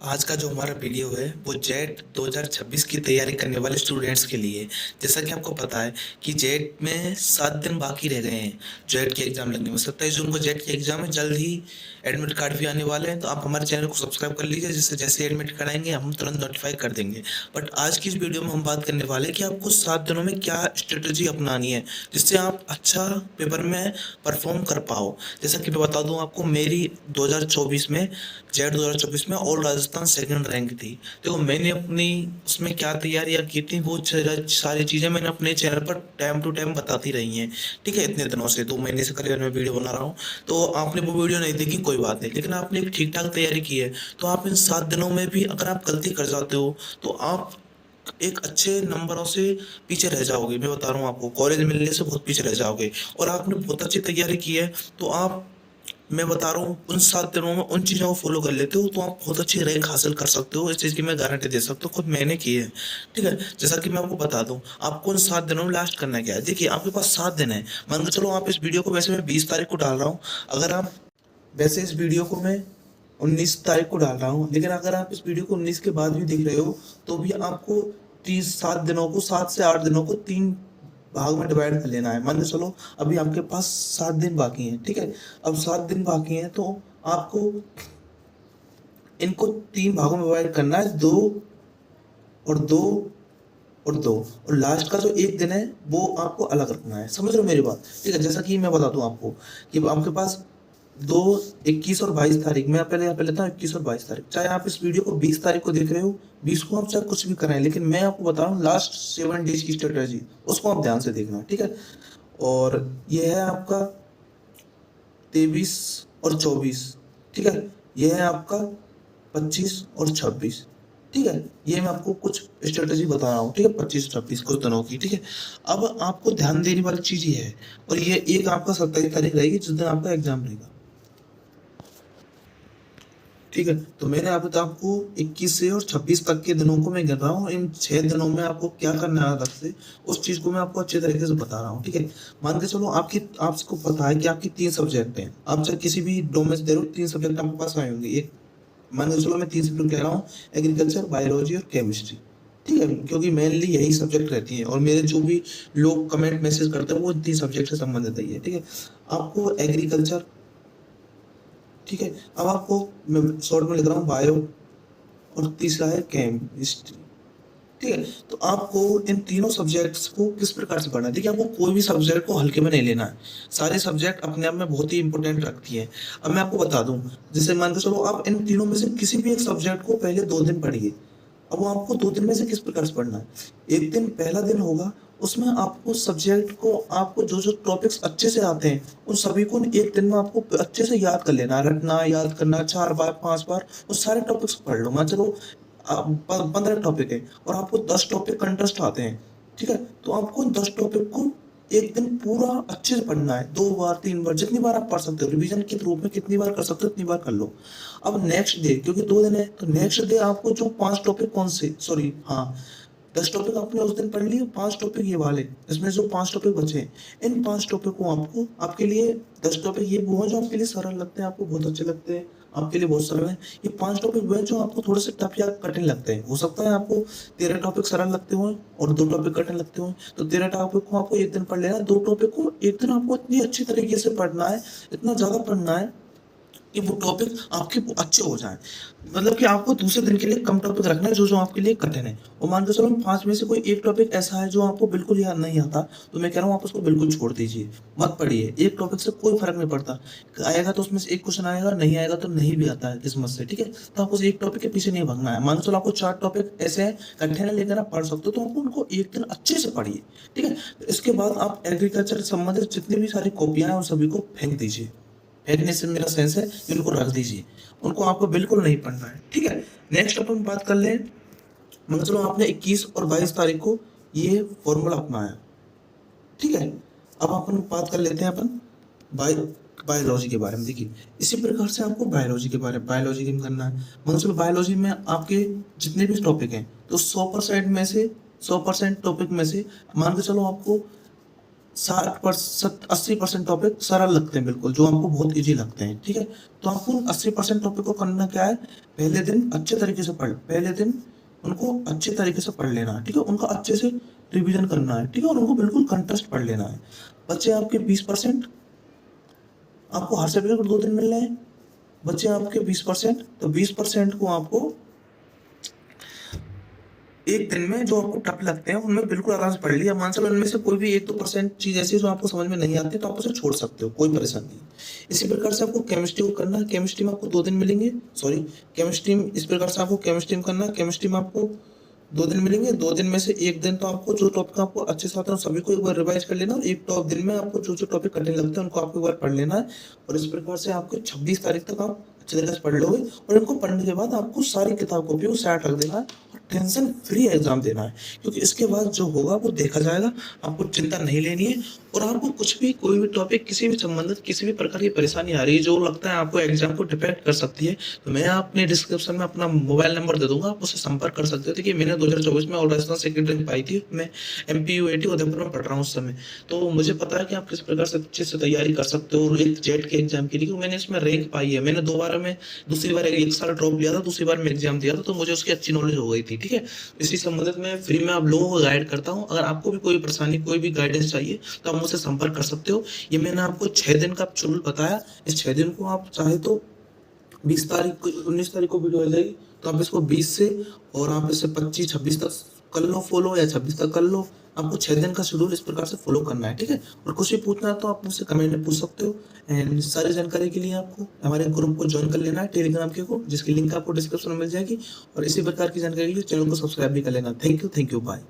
आज का जो हमारा वीडियो है वो जेट 2026 की तैयारी करने वाले स्टूडेंट्स के लिए। जैसा कि आपको पता है कि जेट में 7 दिन बाकी रह गए हैं जेट के एग्जाम लगने में। 27 जून को जेट के एग्जाम है, जल्द ही एडमिट कार्ड भी आने वाले हैं। तो आप हमारे चैनल को सब्सक्राइब कर लीजिए, जिससे जैसे एडमिट कार्ड आएंगे हम तुरंत नोटिफाई कर देंगे। बट आज की इस वीडियो में हम बात करने वाले हैं कि आपको 7 दिनों में क्या स्ट्रेटजी अपनानी है जिससे आप अच्छा पेपर में परफॉर्म कर पाओ। जैसा कि मैं बता दूं आपको, मेरी 2024 में जेट 2024 में ऑल राजस्थान सेकंड रैंक थी। तो मैंने अपनी उसमें क्या तैयारियां की थी वो सारी चीज़ें मैंने अपने चैनल पर टाइम टू टाइम बताती रही हैं। ठीक है, इतने दिनों से 2 महीने से करीब मैं वीडियो बना रहा हूँ। तो आपने वो वीडियो नहीं देखी, कोई बात नहीं, लेकिन आपने एक ठीक ठाक तैयारी की है। तो आप इन 7 दिनों में भी अगर आप गलती कर जाते हो तो आप एक अच्छे नंबरों से पीछे रह जाओगे। मैं बता रहा हूँ आपको, कॉलेज मिलने से बहुत पीछे रह जाओगे। और आपने बहुत अच्छी तैयारी की है तो आप, मैं बता रहा हूँ, उन 7 दिनों में उन चीज़ों को फॉलो कर लेते हो तो आप बहुत अच्छी रैंक हासिल कर सकते हो। इस चीज़ की मैं गारंटी दे सकता हूँ, खुद मैंने की है। ठीक है, जैसा कि मैं आपको बता दूं, आपको उन 7 दिनों में लास्ट करना क्या है। देखिए, आपके पास 7 दिन है। मान के चलो आप इस वीडियो को, वैसे मैं 20 तारीख को डाल रहा हूँ, अगर आप, वैसे इस वीडियो को मैं 19 तारीख को डाल रहा हूँ, लेकिन अगर आप इस वीडियो को 19 के बाद भी देख रहे हो तो भी आपको 30 7 दिनों को, 7 से 8 दिनों को 3 भाग में डिवाइड कर लेना है। मान के चलो अभी आपके पास 7 दिन बाकी हैं। ठीक है, अब 7 दिन बाकी हैं तो आपको इनको 3 भागों में डिवाइड करना है, 2 और 2 और 2। और लास्ट का जो एक दिन है वो आपको अलग रखना है। समझ रहे हो मेरी बात? ठीक है, जैसा कि मैं बता दूं आपको कि आपके पास 21 और 22 तारीख, मैं पहले यहाँ पे लेता हूँ 21 और 22 तारीख। चाहे आप इस वीडियो को 20 तारीख को देख रहे हो, 20 को आप चाहे कुछ भी कराएं, लेकिन मैं आपको बता रहा हूँ लास्ट 7 डेज की स्ट्रेटेजी, उसको आप ध्यान से देखना। ठीक है, और ये है आपका 23 और 24। ठीक है, ये है आपका 25 और 26। ठीक है, ये मैं आपको कुछ स्ट्रेटेजी बता रहा हूँ। ठीक है, 25 26 कुछ दिनों की। ठीक है, अब आपको ध्यान देने वाली चीज ये है, और ये एक आपका 27 तारीख रहेगी जिस दिन आपका एग्जाम रहेगा। ठीक है, तो मैंने अब तक आपको 21 से और 26 तक के दिनों को मैं गिन रहा हूँ। इन 6 दिनों में आपको क्या करना है अलग से, उस चीज को मैं आपको अच्छे तरीके से बता रहा हूँ। ठीक है, मान के चलो आपकी, आपको पता है कि आपकी 3 सब्जेक्ट हैं। आप चाहे किसी भी डोमेन से दे रहे हो, 3 सब्जेक्ट आपके पास आए होंगे। एक, मान के चलो मैं 3 सब्जेक्ट कह रहा हूँ, एग्रीकल्चर, बायोलॉजी और केमिस्ट्री। ठीक है, क्योंकि मेनली यही सब्जेक्ट रहती है और मेरे जो भी लोग कमेंट मैसेज करते हैं वो 3 सब्जेक्ट से संबंधित है। ठीक है, आपको एग्रीकल्चर, ठीक है, अब आपको मैं शॉर्ट में लिख रहा हूँ बायो, और तीसरा है केमिस्ट्री। ठीक है, तो आपको इन तीनों सब्जेक्ट्स को किस प्रकार से पढ़ना है। देखिए, आपको कोई भी सब्जेक्ट को हल्के में नहीं लेना है। सारे सब्जेक्ट अपने आप में बहुत ही इंपॉर्टेंट रखती है। अब मैं आपको बता दूं, जैसे मान के चलो आप इन तीनों में से किसी भी एक सब्जेक्ट को पहले 2 दिन पढ़िए। अब वो आपको 2 दिन में से किस प्रकार से पढ़ना है। एक दिन, पहला दिन होगा, उसमें आपको सब्जेक्ट को, आपको जो जो टॉपिक्स अच्छे से आते हैं उन सभी को एक दिन में आपको अच्छे से याद कर लेना है। रटना, याद करना, 4 बार 5 बार उस सारे टॉपिक्स पढ़ लो। मान चलो 15 टॉपिक है और आपको 10 टॉपिक कंटेस्ट आते हैं। ठीक है, तो आपको 10 टॉपिक को एक दिन पूरा अच्छे से पढ़ना है। 2 बार 3 बार, जितनी बार आप पढ़ सकते हो, रिवीजन के रूप में कितनी बार कर सकते हो उतनी बार कर लो। अब नेक्स्ट डे, क्योंकि 2 दिन है, तो नेक्स्ट डे आपको जो 5 टॉपिक, कौन से, सॉरी हाँ, 10 टॉपिक आपने उस दिन पढ़ लिए, 5 टॉपिक ये वाले, इसमें जो 5 टॉपिक बचे हैं, इन 5 टॉपिक को आपको, आपके लिए 10 टॉपिक ये वो हैं जो आपके लिए सरल लगते हैं, आपको बहुत अच्छे लगते हैं, आपके लिए बहुत सरल है। ये 5 टॉपिक वो हैं जो आपको थोड़े से टफ या कठिन लगते हैं। हो सकता है आपको 13 टॉपिक सरल लगते हो और 2 टॉपिक कठिन लगते हो, तो 13 टॉपिक को आपको एक दिन पढ़ लेना। 2 टॉपिक को एक दिन आपको इतनी अच्छी तरीके से पढ़ना है, इतना ज्यादा पढ़ना है कि वो टॉपिक आपके अच्छे हो जाए। मतलब कि आपको दूसरे दिन के लिए कम टॉपिक रखना है जो जो आपके लिए कठिन है। और मान के चलो 5 में से कोई एक टॉपिक ऐसा है जो आपको बिल्कुल याद नहीं आता, तो मैं कह रहा हूँ आप उसको बिल्कुल छोड़ दीजिए, मत पढ़िए। एक टॉपिक से कोई फर्क नहीं पड़ता, आएगा तो उसमें से एक क्वेश्चन आएगा, नहीं आएगा तो नहीं भी आता है किस्मत से। ठीक है, तो आपको एक टॉपिक के पीछे नहीं भागना है। मान के चलो आपको 4 टॉपिक ऐसे हैं कठिन है लेकर आप पढ़ सकते हो, तो आपको उनको एक दिन अच्छे से पढ़िए। ठीक है, इसके बाद आप एग्रीकल्चर से संबंधित जितनी भी सारी कॉपियां हैं उन सभी को फेंक दीजिए। फेंकने से मेरा सेंस है कि उनको रख दीजिए, उनको आपको बिल्कुल नहीं पढ़ना है। ठीक है, नेक्स्ट अपन बात कर लें। मतलब चलो आपने 21 और 22 तारीख को ये फॉर्मूला अपनाया। ठीक है, अब अपन बात कर लेते हैं अपन बाय बायोलॉजी के बारे में। देखिए, इसी प्रकार से आपको बायोलॉजी में करना है। मतलब चलो बायोलॉजी में आपके जितने भी टॉपिक हैं, तो 100% में से, 100% टॉपिक में से मान के चलो आपको 60% 80% टॉपिक सरल लगते हैं बिल्कुल, जो हमको बहुत इजी लगते हैं, ठीक है। तो आपको 80% टॉपिक को करना क्या है, पहले दिन अच्छे तरीके से पहले दिन उनको अच्छे तरीके से पढ़ लेना है, ठीक है। उनका अच्छे से रिवीजन करना है, ठीक है, और उनको बिल्कुल कंटेस्ट पढ़ लेना है। बच्चे आपके 20%, आपको हर सब्जेक्ट को 2 दिन मिल रहे हैं, बच्चे आपके 20%, तो 20% को आपको एक दिन में जो आपको टफ लगते हैं उनमें बिल्कुल आराम से पढ़ लिया। मान चलो उनमें से कोई भी 1-2% चीज ऐसी है जो आपको समझ में नहीं आती, तो आप उसे छोड़ सकते हो, कोई परेशानी नहीं। इसी प्रकार से आपको केमिस्ट्री को करना है, केमिस्ट्री में आपको 2 दिन मिलेंगे, सॉरी, केमिस्ट्री इस प्रकार से आपको केमिस्ट्री में करना है। केमिस्ट्री में आपको 2 दिन मिलेंगे, 2 दिन में से एक दिन तो आपको जो टॉपिक आपको अच्छे से आता है सभी को एक बार रिवाइज कर लेना, और एक दिन में आपको जो जो टॉपिक कठिन लगते हैं उनको आपको एक बार पढ़ लेना है। और इस प्रकार से आपको 26 तारीख तक आप अच्छे तरीके से पढ़ लोगे, और इनको पढ़ने के बाद आपको सारी किताब कॉपियों को साइड रख देना है और टेंशन फ्री एग्जाम देना है, क्योंकि इसके बाद जो होगा वो देखा जाएगा। आपको चिंता नहीं लेनी है, और आपको कुछ भी कोई भी टॉपिक किसी भी संबंधित किसी भी प्रकार की परेशानी आ रही है जो लगता है आपको एग्जाम को डिफेक्ट कर सकती है, तो मैं अपने डिस्क्रिप्शन में अपना मोबाइल नंबर दे दूंगा, आप उससे संपर्क कर सकते हो। देखिए मैंने 2024 में ऑल राजस्थान सेक्रेटरी रैंक पाई थी, मैं MPU 80 उदयपुर में पढ़ रहा हूँ उस समय, तो मुझे पता है कि आप किस प्रकार से अच्छे से तैयारी कर सकते हो। और एक जेट के एग्जाम के लिए मैंने इसमें रैंक पाई है, मैंने 2 बार में, दूसरी बार 1 साल ड्रॉप लिया था, दूसरी बार में एग्जाम दिया था, तो मुझे उसकी अच्छी नॉलेज हो गई थी, ठीक है। इसी संबंधित में फ्री में आप लोगों को गाइड करता हूँ। अगर आपको भी कोई परेशानी कोई भी गाइडेंस चाहिए तो आप मुझसे संपर्क कर सकते हो। ये मैंने आपको 6 दिन का शेड्यूल बताया, इस 6 दिन को आप चाहे तो 20 तारीख को 19 तारीख को वीडियो आ जाएगी, तो आप इसको 20 से, और आप इसे 25-26 तक कर लो फॉलो, या 26 तक कर लो। आपको 6 दिन का शेड्यूल इस प्रकार से फॉलो करना है, ठीक है। और कुछ भी पूछना है तो आप मुझसे कमेंट में पूछ सकते हो। एंड सारी जानकारी के लिए आपको हमारे ग्रुप को ज्वाइन कर लेना है टेलीग्राम के को, जिसकी लिंक आपको डिस्क्रिप्शन में मिल जाएगी। और इसी प्रकार की जानकारी के लिए चैनल को सब्सक्राइब भी कर लेना। Thank you, bye.